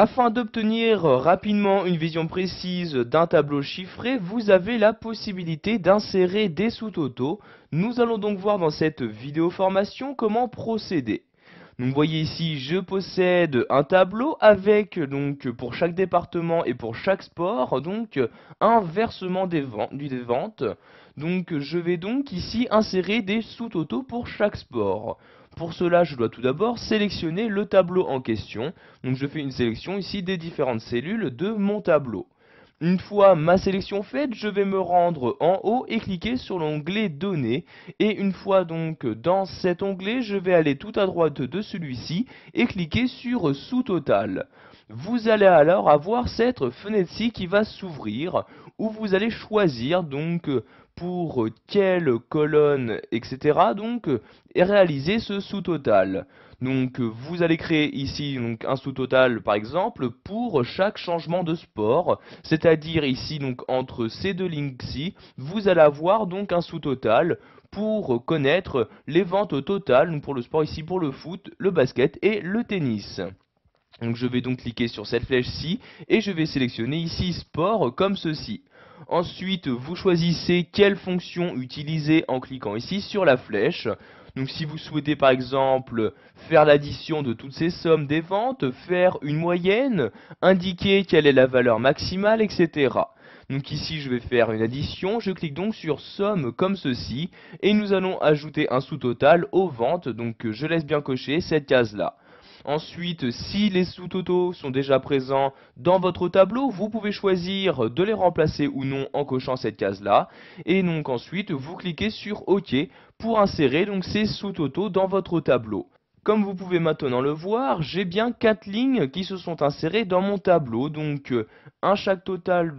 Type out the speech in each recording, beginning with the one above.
Afin d'obtenir rapidement une vision précise d'un tableau chiffré, vous avez la possibilité d'insérer des sous-totaux. Nous allons donc voir dans cette vidéo formation comment procéder. Donc vous voyez ici, je possède un tableau avec donc pour chaque département et pour chaque sport donc un versement des ventes. Donc je vais donc ici insérer des sous-totaux pour chaque sport. Pour cela, je dois tout d'abord sélectionner le tableau en question. Donc je fais une sélection ici des différentes cellules de mon tableau. Une fois ma sélection faite, je vais me rendre en haut et cliquer sur l'onglet Données. Et une fois donc dans cet onglet, je vais aller tout à droite de celui-ci et cliquer sur Sous-total. Vous allez alors avoir cette fenêtre-ci qui va s'ouvrir où vous allez choisir donc pour quelle colonne, etc. donc et réaliser ce sous-total. Donc vous allez créer ici donc un sous-total par exemple pour chaque changement de sport, c'est-à-dire ici donc entre ces deux lignes-ci, vous allez avoir donc un sous-total pour connaître les ventes totales, donc pour le sport ici pour le foot, le basket et le tennis. Donc je vais donc cliquer sur cette flèche-ci et je vais sélectionner ici sport comme ceci. Ensuite, vous choisissez quelle fonction utiliser en cliquant ici sur la flèche. Donc si vous souhaitez par exemple faire l'addition de toutes ces sommes des ventes, faire une moyenne, indiquer quelle est la valeur maximale, etc. Donc ici je vais faire une addition, je clique donc sur somme comme ceci et nous allons ajouter un sous-total aux ventes, donc je laisse bien cocher cette case-là. Ensuite, si les sous-totaux sont déjà présents dans votre tableau, vous pouvez choisir de les remplacer ou non en cochant cette case-là. Et donc ensuite, vous cliquez sur OK pour insérer donc ces sous-totaux dans votre tableau. Comme vous pouvez maintenant le voir, j'ai bien 4 lignes qui se sont insérées dans mon tableau. Donc un chaque total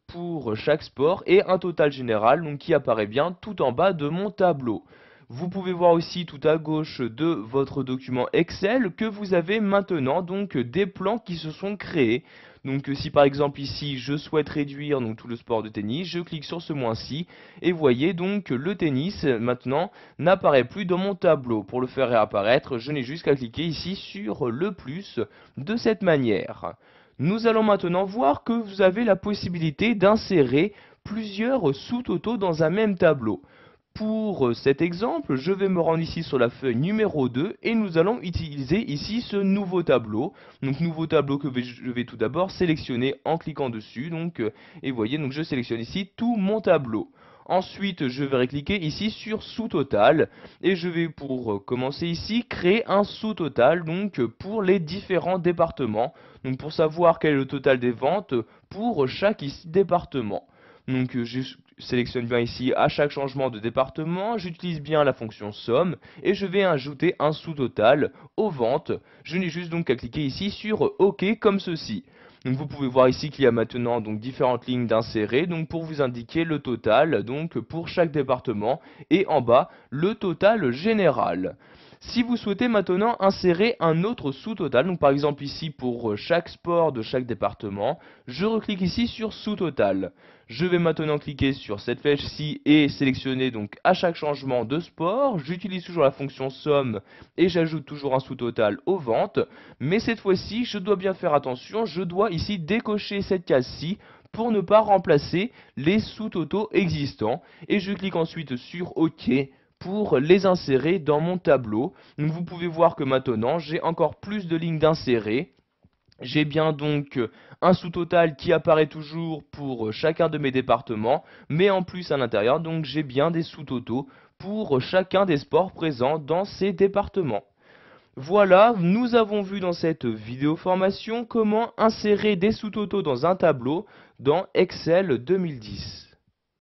pour chaque sport et un total général donc, qui apparaît bien tout en bas de mon tableau. Vous pouvez voir aussi tout à gauche de votre document Excel que vous avez maintenant donc des plans qui se sont créés. Donc si par exemple ici je souhaite réduire donc tout le sport de tennis, je clique sur ce moins-ci et vous voyez donc le tennis maintenant n'apparaît plus dans mon tableau. Pour le faire réapparaître, je n'ai juste qu'à cliquer ici sur le plus de cette manière. Nous allons maintenant voir que vous avez la possibilité d'insérer plusieurs sous-totaux dans un même tableau. Pour cet exemple, je vais me rendre ici sur la feuille numéro 2 et nous allons utiliser ici ce nouveau tableau. Donc nouveau tableau que je vais tout d'abord sélectionner en cliquant dessus. Et vous voyez, donc je sélectionne ici tout mon tableau. Ensuite, je vais cliquer ici sur sous-total et je vais pour commencer ici créer un sous-total donc pour les différents départements. Donc pour savoir quel est le total des ventes pour chaque département. Donc je sélectionne bien ici à chaque changement de département, j'utilise bien la fonction somme et je vais ajouter un sous-total aux ventes. Je n'ai juste donc qu'à cliquer ici sur OK comme ceci. Donc vous pouvez voir ici qu'il y a maintenant donc différentes lignes d'insérer donc pour vous indiquer le total donc pour chaque département et en bas le total général. Si vous souhaitez maintenant insérer un autre sous-total, donc par exemple ici pour chaque sport de chaque département, je reclique ici sur sous-total. Je vais maintenant cliquer sur cette flèche-ci et sélectionner donc à chaque changement de sport. J'utilise toujours la fonction somme et j'ajoute toujours un sous-total aux ventes. Mais cette fois-ci, je dois bien faire attention, je dois ici décocher cette case-ci pour ne pas remplacer les sous-totaux existants. Et je clique ensuite sur OK pour les insérer dans mon tableau. Donc vous pouvez voir que maintenant j'ai encore plus de lignes d'insérer. J'ai bien donc un sous-total qui apparaît toujours pour chacun de mes départements, mais en plus à l'intérieur, donc j'ai bien des sous-totaux pour chacun des sports présents dans ces départements. Voilà, nous avons vu dans cette vidéo formation comment insérer des sous-totaux dans un tableau dans Excel 2010.